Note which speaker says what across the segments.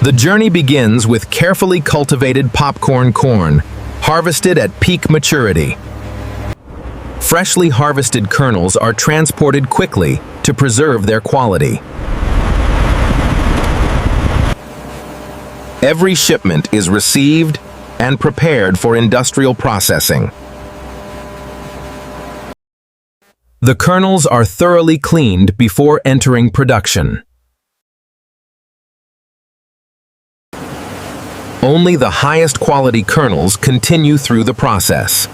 Speaker 1: The journey begins with carefully cultivated popcorn corn, harvested at peak maturity. Freshly harvested kernels are transported quickly to preserve their quality. Every shipment is received and prepared for industrial processing. The kernels are thoroughly cleaned before entering production. Only the highest quality kernels continue through the process.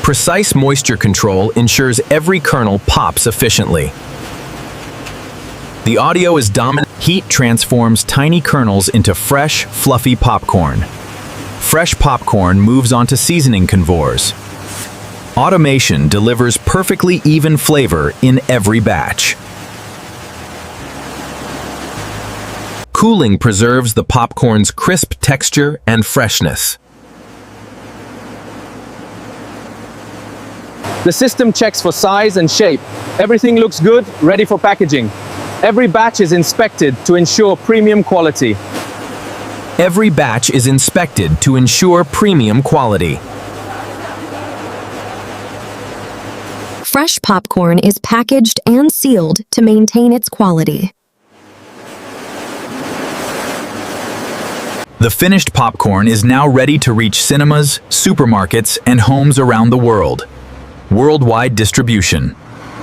Speaker 1: Precise moisture control ensures every kernel pops efficiently. The audio is dominant. Heat transforms tiny kernels into fresh, fluffy popcorn. Fresh popcorn moves onto seasoning conveors. Automation delivers perfectly even flavor in every batch. Cooling preserves the popcorn's crisp texture and freshness.
Speaker 2: The system checks for size and shape. Everything looks good, ready for packaging. Every batch is inspected to ensure premium quality.
Speaker 1: Every batch is inspected to ensure premium quality.
Speaker 3: Fresh popcorn is packaged and sealed to maintain its quality.
Speaker 1: The finished popcorn is now ready to reach cinemas, supermarkets, and homes around the world. Worldwide distribution.